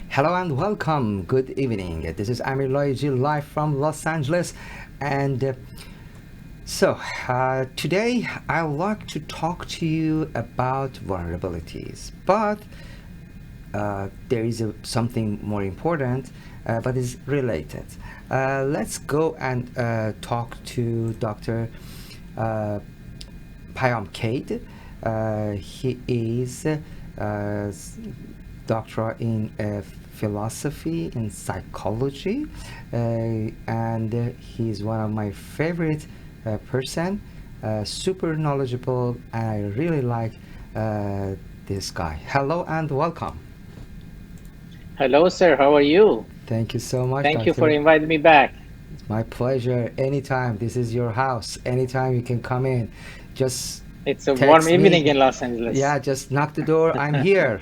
Hello and welcome. Good evening. This is Amir Loiji live from Los Angeles. And today I would like to talk to you about vulnerabilities. But there is something more important, but is related. Let's go and talk to Dr. Uh, Payam Kade. He is doctorate in philosophy and psychology, and he's one of my favorite person. Super knowledgeable, and I really like this guy. Hello and welcome. Hello, sir. How are you? Thank you so much, Thank you for doctor. inviting me back. It's my pleasure. Anytime. This is your house. Anytime you can come in. Just It's a warm text me. evening in Los Angeles. Yeah, just knock the door. I'm here.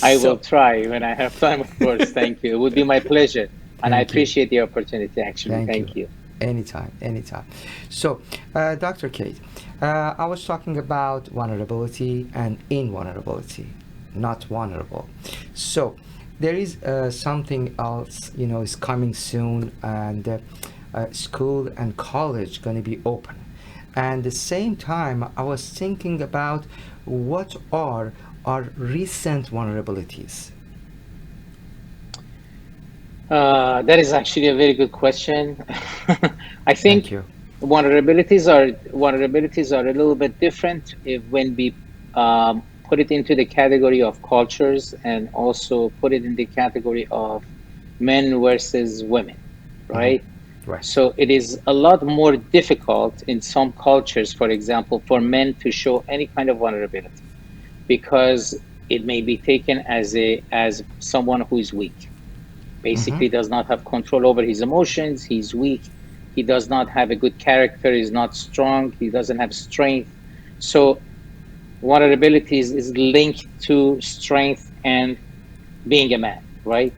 I will So, try when I have time, of course. Thank you. It would be my pleasure. And I thank you. appreciate the opportunity, actually. Thank you. Thank you. Anytime, anytime. So, Dr. Kate, I was talking about vulnerability and invulnerability, not vulnerable. So, there is something else, is coming soon, and school and college going to be open. And the same time, I was thinking about what are our recent vulnerabilities. That is actually a very good question. I Thank think you. vulnerabilities are a little bit different if when we put it into the category of cultures and also put it in the category of men versus women, Hmm. right? Right. So it is a lot more difficult in some cultures, for example, for men to show any kind of vulnerability because it may be taken as someone who is weak, Hmm. basically does not have control over his emotions, he's weak, he does not have a good character, he's not strong, he doesn't have strength. So vulnerabilities is linked to strength and being a man, right?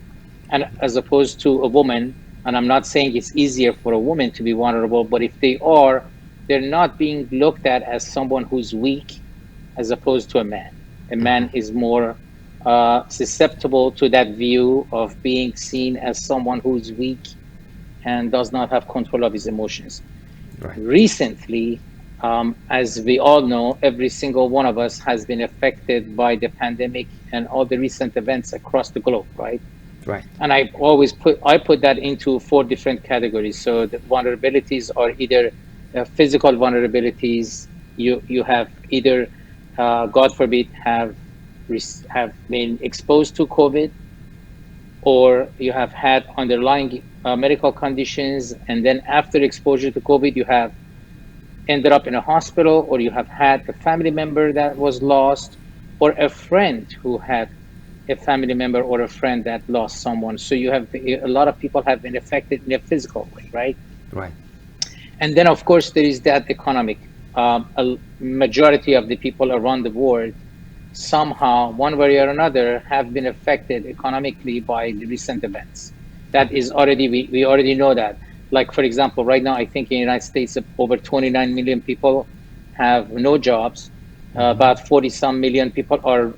And as opposed to a woman, and I'm not saying it's easier for a woman to be vulnerable, but if they are, they're not being looked at as someone who's weak as opposed to a man. A man Hmm. is more susceptible to that view of being seen as someone who's weak and does not have control of his emotions. Right. Recently, as we all know, every single one of us has been affected by the pandemic and all the recent events across the globe, right? Right. And I put that into four different categories. So the vulnerabilities are either physical vulnerabilities. You have either, God forbid, have been exposed to COVID, or you have had underlying medical conditions, and then after exposure to COVID, you have ended up in a hospital, or you have had a family member that was lost, or a friend who had a family member or a friend that lost someone. So you have a lot of people have been affected in a physical way, right? Right. And then, of course, there is that economic. A majority of the people around the world somehow, one way or another, have been affected economically by the recent events. That Okay. is already, we already know that. Like, for example, right now, I think in the United States, over 29 million people have no jobs. Hmm. About 40 some million people are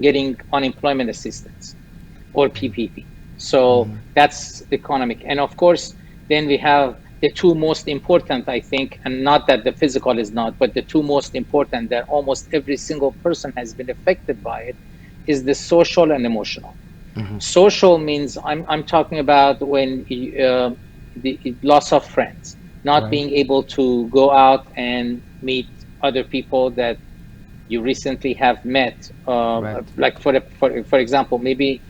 getting unemployment assistance or PPP. So Hmm. that's economic. And of course, then we have the two most important, I think, and not that the physical is not, but the two most important that almost every single person has been affected by it is the social and emotional. Hmm. Social means I'm talking about when the loss of friends, not Right. being able to go out and meet other people that you recently have met. Right. Like for example, maybe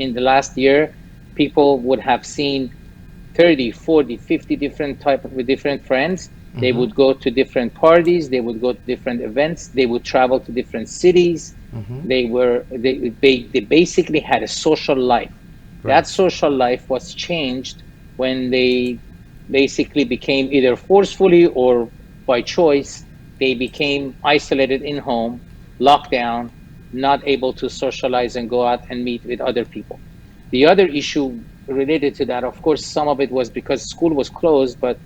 in the last year, people would have seen 30, 40, 50 different type of with different friends. They Hmm. would go to different parties, they would go to different events, they would travel to different cities. Hmm. They basically had a social life. Right. That social life was changed when they basically became either forcefully or by choice, they became isolated in home, locked down, not able to socialize and go out and meet with other people. The other issue related to that, of course, some of it was because school was closed, but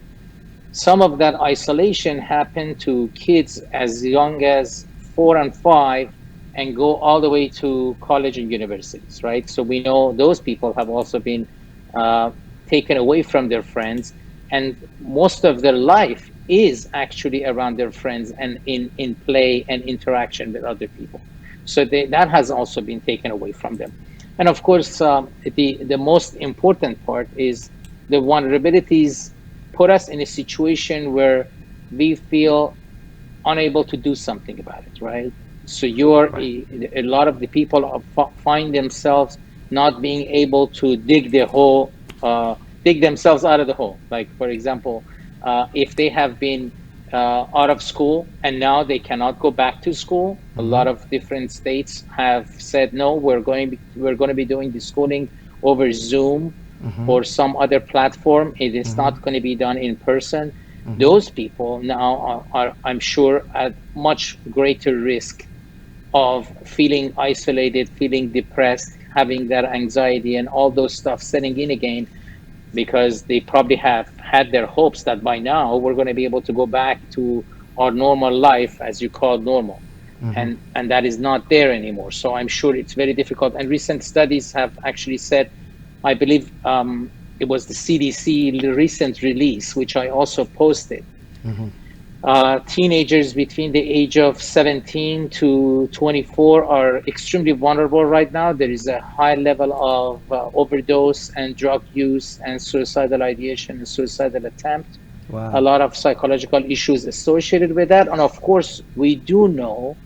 some of that isolation happened to kids as young as 4 and 5, and go all the way to college and universities, right? So we know those people have also been uh, taken away from their friends, and most of their life is actually around their friends and in play and interaction with other people. So that has also been taken away from them. And of course, the most important part is the vulnerabilities put us in a situation where we feel unable to do something about it, right? So Right. a lot of the people find themselves not being able to dig themselves out of the hole. Like, for example, if they have been out of school and now they cannot go back to school, a Mm-hmm. lot of different states have said no. We're going to be doing the schooling over Zoom Mm-hmm. or some other platform. It is Mm-hmm. not going to be done in person. Mm-hmm. Those people now I'm sure, at much greater risk of feeling isolated, feeling depressed, having that anxiety and all those stuff setting in again, because they probably have had their hopes that by now we're going to be able to go back to our normal life, as you call normal, Mm-hmm. and that is not there anymore. So I'm sure it's very difficult. And recent studies have actually said, I believe it was the CDC recent release, which I also posted. Mm-hmm. Teenagers between the age of 17 to 24 are extremely vulnerable right now. There is a high level of overdose and drug use and suicidal ideation and suicidal attempt. A Wow. lot of psychological issues associated with that. And of course, we do know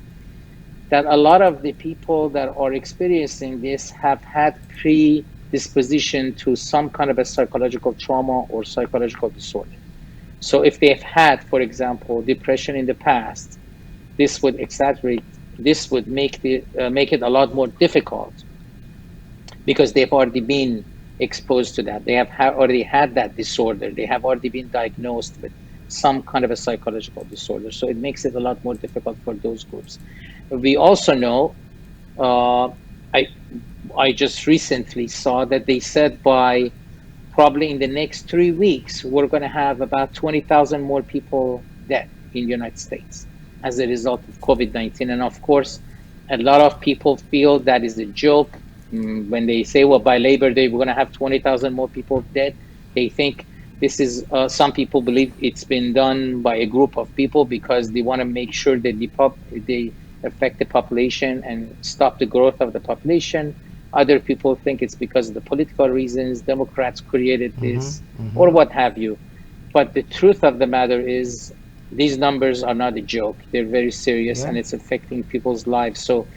that a lot of the people that are experiencing this have had predisposition to some kind of a psychological trauma or psychological disorder. So if they've had, for example, depression in the past, this would exaggerate. This would make it a lot more difficult because they've already been exposed to that. They have already had that disorder. They have already been diagnosed with some kind of a psychological disorder. So it makes it a lot more difficult for those groups. We also know, uh, I I just recently saw that they said by probably in the next 3 weeks, we're going to have about 20,000 more people dead in the United States as a result of COVID-19. And of course, a lot of people feel that is a joke. When they say, well, by Labor Day, we're going to have 20,000 more people dead. They think this is, some people believe it's been done by a group of people because they want to make sure that they affect the population and stop the growth of the population. Other people think it's because of the political reasons, Democrats created Mm-hmm. this, Mm-hmm. or what have you. But the truth of the matter is, these numbers are not a joke. They're very serious Yeah. and it's affecting people's lives. So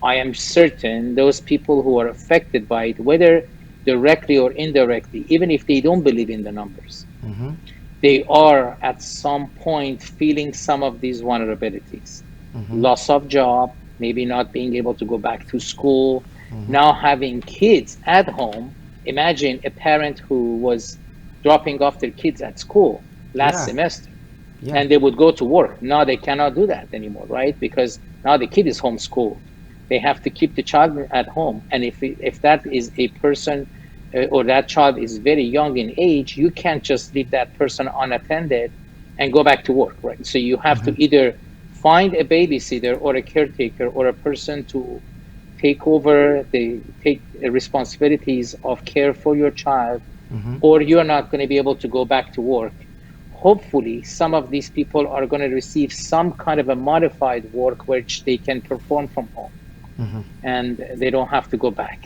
I am certain those people who are affected by it, whether directly or indirectly, even if they don't believe in the numbers, Mm-hmm. they are at some point feeling some of these vulnerabilities. Mm-hmm. Loss of job, maybe not being able to go back to school, Mm-hmm. now having kids at home. Imagine a parent who was dropping off their kids at school last Yeah. semester Yeah. and they would go to work. Now they cannot do that anymore, right? Because now the kid is homeschooled. They have to keep the child at home. And if that is a person or that child is very young in age, you can't just leave that person unattended and go back to work, right? So you have Mm-hmm. to either find a babysitter or a caretaker or a person to take responsibilities of care for your child, Mm-hmm. or you're not going to be able to go back to work. Hopefully some of these people are going to receive some kind of a modified work which they can perform from home Mm-hmm. and they don't have to go back.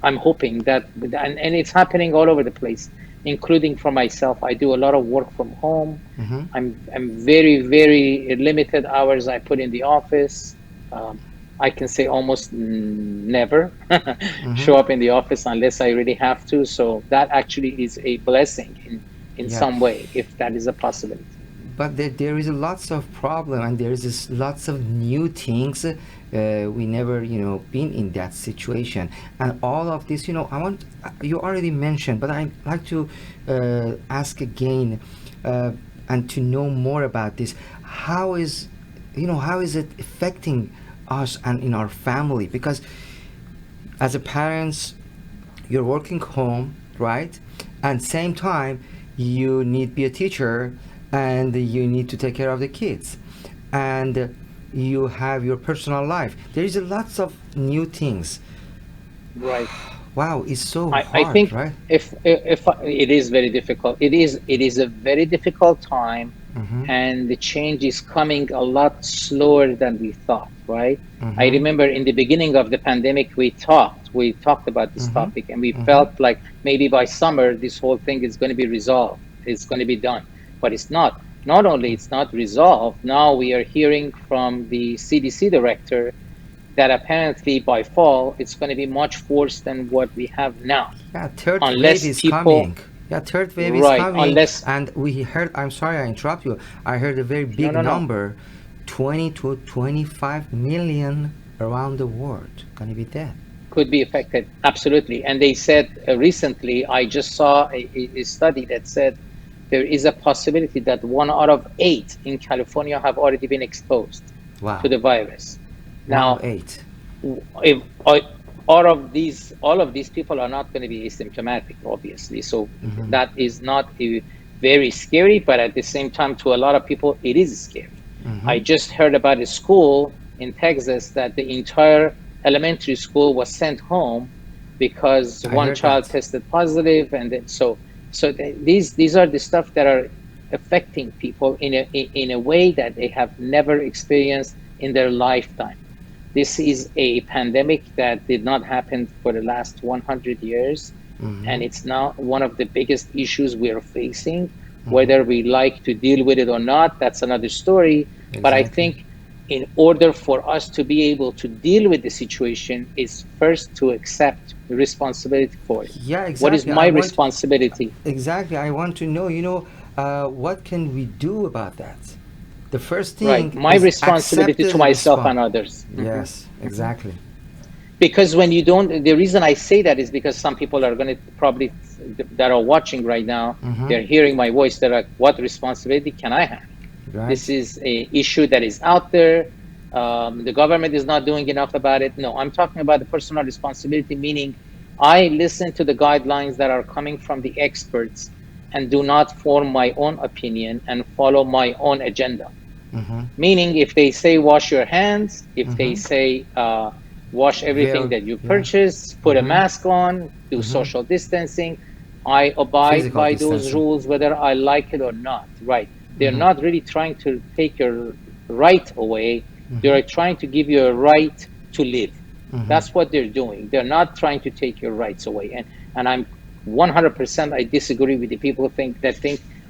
I'm hoping that, and it's happening all over the place, including for myself. I do a lot of work from home. Mm-hmm. I'm very, very limited hours I put in the office. um, I can say almost never Mm-hmm. show up in the office unless I really have to. So that actually is a blessing in Yeah. some way, if that is a possibility. But there is lots of problem, and there is lots of new things. We never, been in that situation, and all of this, I want, you already mentioned, but I like to ask again, and to know more about this. How is, how is it affecting us and in our family? Because as a parents, you're working home, right? And same time, you need to be a teacher, and you need to take care of the kids. And you have your personal life. There is lots of new things. Right. Wow, it's so I hard, think right? if it is very difficult, it is a very difficult time, Mm-hmm. and the change is coming a lot slower than we thought. Right. I Mm-hmm. remember in the beginning of the pandemic, we talked about this Mm-hmm. topic, and we Mm-hmm. felt like maybe by summer this whole thing is going to be resolved. It's going to be done, but it's not. Not only it's not resolved, now we are hearing from the CDC director that apparently by fall it's going to be much worse than what we have now, Yeah, third wave unless is people, coming. Yeah, third wave is right, coming, unless, and we heard. I'm sorry, I interrupt you. I heard a very no, big no, no, number, 20 to 25 million around the world gonna be dead. could be affected, absolutely. And they said recently, I just saw a study that said there is a possibility that 1 out of 8 in California have already been exposed to Wow, the virus. one of Now, eight. if all of these people are not going to be asymptomatic, obviously, so Mm-hmm. that is not very scary, but at the same time, to a lot of people it is scary. Mm-hmm. I just heard about a school in Texas that the entire elementary school was sent home because I one heard child that. tested positive, and then these are the stuff that are affecting people in a way that they have never experienced in their lifetime. This is a pandemic that did not happen for the last 100 years, Mm-hmm. and it's now one of the biggest issues we are facing. Mm-hmm. Whether we like to deal with it or not, that's another story. But I Exactly. think in order for us to be able to deal with the situation is first to accept responsibility for it. Yeah, What is exactly. my responsibility? Exactly. I want to know. What can we do about that? The first Right. thing My is responsibility to accepted myself response. and others. Yes, exactly. Because when you don't, the reason I say that is because some people are going to probably, that are watching right now, Mm-hmm. they're hearing my voice, they're like, what responsibility can I have? This Right. is a issue that is out there. The government is not doing enough about it. No, I'm talking about the personal responsibility, meaning I listen to the guidelines that are coming from the experts and do not form my own opinion and follow my own agenda. Mm-hmm. Meaning, if they say wash your hands, if they Mm-hmm. say wash everything Well, that you yeah. purchase, put a Mm-hmm. mask on, do Mm-hmm. social distancing, I abide Physical by those distancing. rules whether I like it or not. Right? They're Mm-hmm. not really trying to take your right away. Mm-hmm. They're trying to give you a right to live. Mm-hmm. That's what they're doing. They're not trying to take your rights away. And I'm 100%, I disagree with the people who think,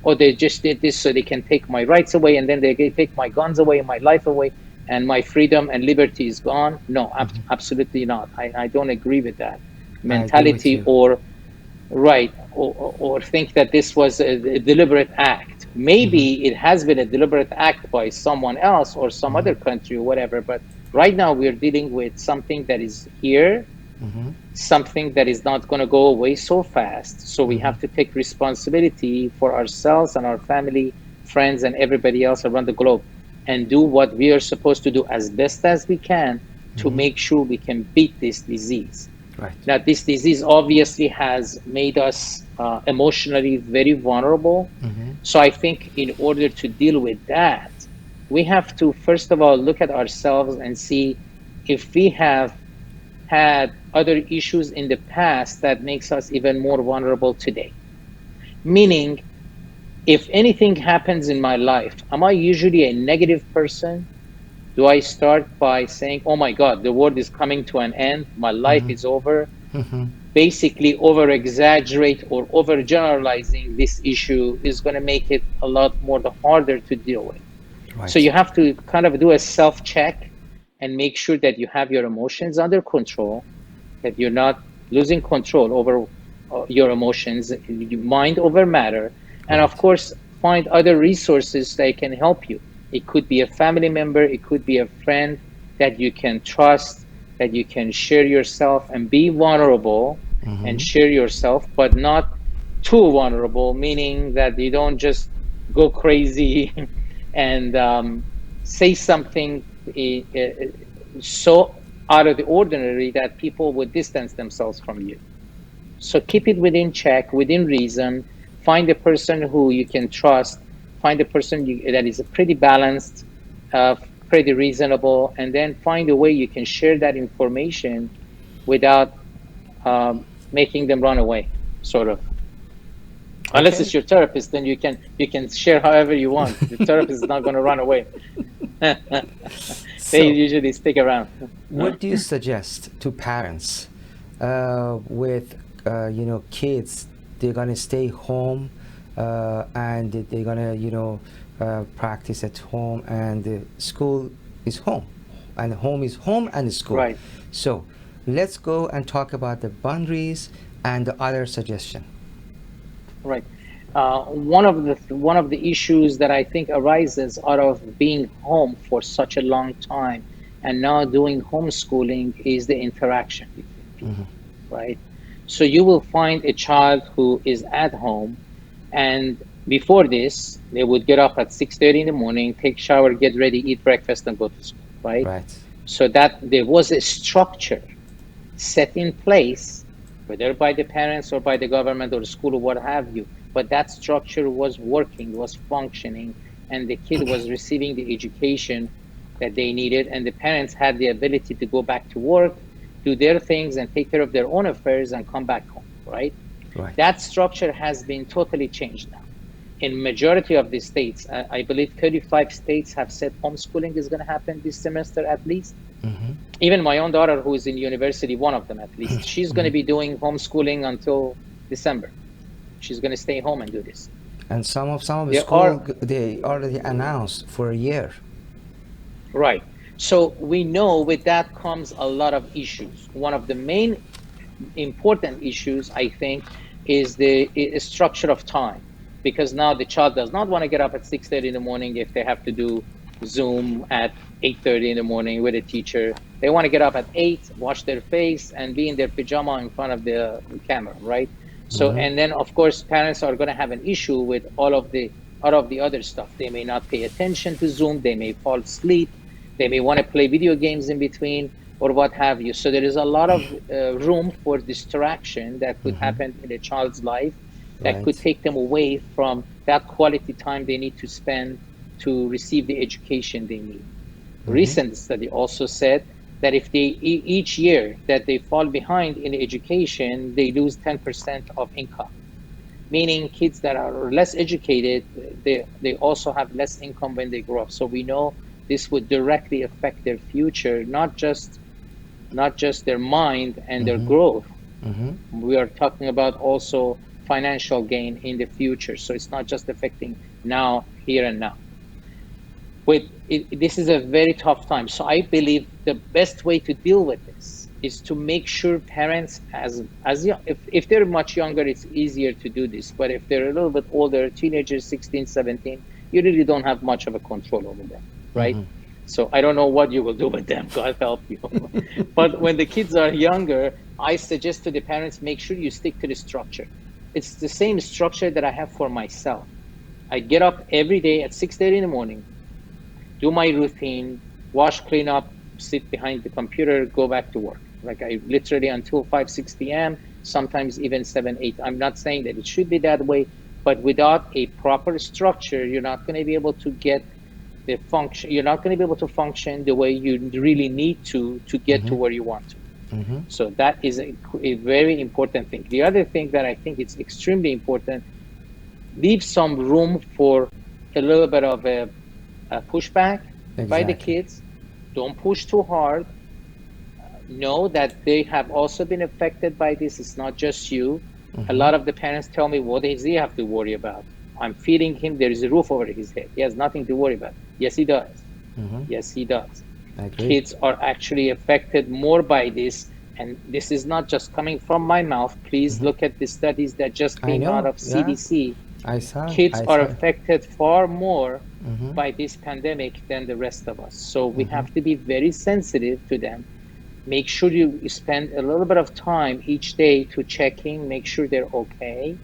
oh, they just did this so they can take my rights away, and then they take my guns away and my life away, and my freedom and liberty is gone. No, Mm-hmm. absolutely not. I don't agree with that I agree with mentality, you. or right, or think that this was a deliberate act. Mm-hmm. Maybe it has been a deliberate act by someone else or some Mm-hmm. other country or whatever, but right now we're dealing with something that is here, Mm-hmm. something that is not going to go away so fast. So we Mm-hmm. have to take responsibility for ourselves and our family, friends, and everybody else around the globe, and do what we are supposed to do as best as we can to Mm-hmm. make sure we can beat this disease. Right. Now, this disease obviously has made us emotionally very vulnerable. Mm-hmm. So I think in order to deal with that, we have to first of all look at ourselves and see if we have had other issues in the past that makes us even more vulnerable today. Meaning, if anything happens in my life, am I usually a negative person? Do I start by saying, oh my God, the world is coming to an end, my life Mm-hmm. is over? Mm-hmm. Basically, over exaggerate or over generalizing this issue is going to make it a lot more harder to deal with. So Right. you have to kind of do a self check and make sure that you have your emotions under control, that you're not losing control over your emotions, mind over matter, and of Right. course, find other resources that can help you. It could be a family member, it could be a friend that you can trust, that you can share yourself and be vulnerable and Mm-hmm. share yourself, but not too vulnerable, meaning that you don't just go crazy and say something so out of the ordinary that people would distance themselves from you. So keep it within check, within reason. Find a person who you can trust. Find a person that is pretty balanced. Uh, pretty reasonable, and then find a way you can share that information without making them run away, sort of. Unless Okay. it's your therapist, then you can share however you want. The therapist is not going to run away. They So, usually stick around. what do you suggest to parents with kids? They're gonna stay home and they're gonna practice at home, and school is home, and home is home and school. Right, So let's go and talk about the boundaries and the other suggestion. right. One of the issues that I think arises out of being home for such a long time and now doing homeschooling is the interaction between Hmm. people, right? So you will find a child who is at home, and before this, they would get up at 6:30 in the morning, take shower, get ready, eat breakfast, and go to school, right? Right. So that there was a structure set in place, whether by the parents or by the government or the school or what have you. But that structure was working, was functioning, and the kid was receiving the education that they needed, and the parents had the ability to go back to work, do their things, and take care of their own affairs and come back home, right? Right. That structure has been totally changed now. In majority of the states, I believe 35 states have said homeschooling is going to happen this semester at least. Hmm. Even my own daughter, who is in university, one of them at least, she's going to be doing homeschooling until December. She's going to stay home and do this. And some of the There school are, they already announced for a year. right. So we know with that comes a lot of issues. One of the main important issues, I think, is the structure of time, because now the child does not want to get up at 6:30 in the morning if they have to do Zoom at 8:30 in the morning with a teacher. They want to get up at 8, wash their face, and be in their pajama in front of the camera, right? So, Hmm. and then of course, parents are going to have an issue with all of the other stuff. They may not pay attention to Zoom. They may fall asleep. They may want to play video games in between or what have you. So there is a lot of room for distraction that could Hmm. happen in a child's life that could Right. take them away from that quality time they need to spend to receive the education they need. Hmm. Recent study also said that if they each year that they fall behind in education, they lose 10% of income. Meaning kids that are less educated, they also have less income when they grow up. So we know this would directly affect their future, not just their mind and their Hmm. growth. Hmm. We are talking about also financial gain in the future. So it's not just affecting now, here and now. This is a very tough time. So I believe the best way to deal with this is to make sure parents, as young, if they're much younger, it's easier to do this. But if they're a little bit older, teenagers, 16, 17, you really don't have much of a control over them, right? Hmm. So I don't know what you will do with them. God help you. But when the kids are younger, I suggest to the parents, make sure you stick to the structure. It's the same structure that I have for myself. I get up every day at 6:30 in the morning, do my routine, wash, clean up, sit behind the computer, go back to work. Like I literally until 5, 6 p.m., sometimes even 7, 8. I'm not saying that it should be that way, but without a proper structure, you're not going to be able to get the function. You're not going to be able to function the way you really need to get to Hmm. where you want to. Hmm. So that is a very important thing. The other thing that I think is extremely important, leave some room for a little bit of a pushback by the Exactly. kids. Don't push too hard. Know that they have also been affected by this. It's not just you. A Hmm. lot of the parents tell me, what does he have to worry about? I'm feeding him. There is a roof over his head. He has nothing to worry about. Yes, he does. Hmm. Yes, he does. I agree. Kids are actually affected more by this. And this is not just coming from my mouth. Please Hmm. look at the studies that just I came out know. of Yeah. CDC. I saw. Kids I are saw. affected far more Hmm. by this pandemic than the rest of us. So we Hmm. have to be very sensitive to them. Make sure you spend a little bit of time each day to checking, make sure they're okay.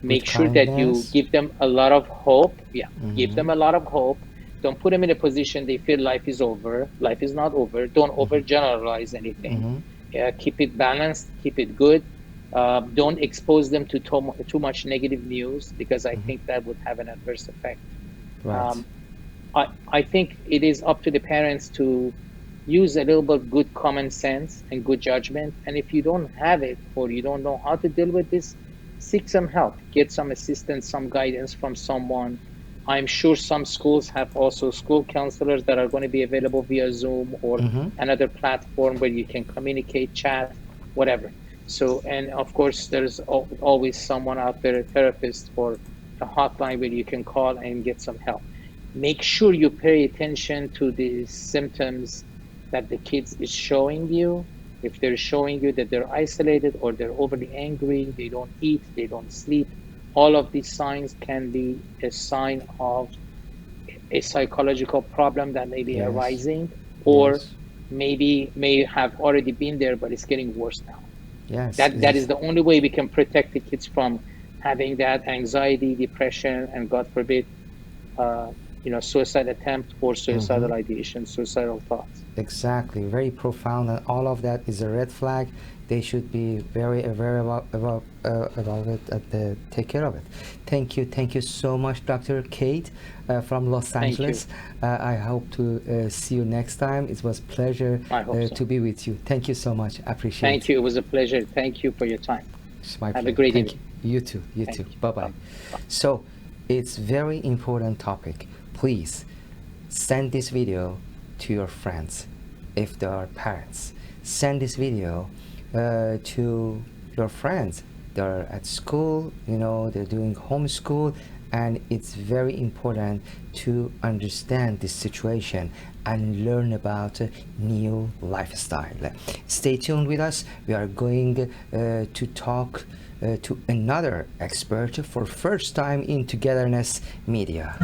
With Make sure that you kindness. give them a lot of hope. Yeah, give Hmm. them a lot of hope. Don't put them in a position they feel life is over. Life is not over. Don't overgeneralize anything. Hmm. Keep it balanced, keep it good. Don't expose them to too much negative news, because I Hmm. think that would have an adverse effect. Right. Um, I think it is up to the parents to use a little bit good common sense and good judgment. And if you don't have it or you don't know how to deal with this, seek some help, get some assistance, some guidance from someone. I'm sure some schools have also school counselors that are going to be available via Zoom or Mm-hmm. another platform where you can communicate, chat, whatever. So, and of course, there's always someone out there, a therapist or a hotline where you can call and get some help. Make sure you pay attention to the symptoms that the kids is showing you. If they're showing you that they're isolated or they're overly angry, they don't eat, they don't sleep, all of these signs can be a sign of a psychological problem that may be Yes. arising, or Yes. maybe may have already been there but it's getting worse now. Yes. That is the only way we can protect the kids from having that anxiety, depression, and God forbid, uh, suicide attempt or Mm-hmm. suicidal ideation, suicidal thoughts. Exactly, very profound, and all of that is a red flag. They should be very aware about it and take care of it. Thank you so much, Dr. Kate from Los Thank you. Angeles. I hope to see you next time. It was pleasure I hope so. to be with you. Thank you so much. Thank Appreciate. you. It was a pleasure. Thank you for your time. It's my Have a pleasure. great Thank you. evening. You too. You Thank too. you. Bye bye. Bye. So, it's very important topic. Please send this video to your friends if they are parents. Send this video to your friends. They're at school, they're doing homeschool, and it's very important to understand this situation and learn about a new lifestyle. Stay tuned with us. We are going to talk to another expert for first time in Togetherness Media.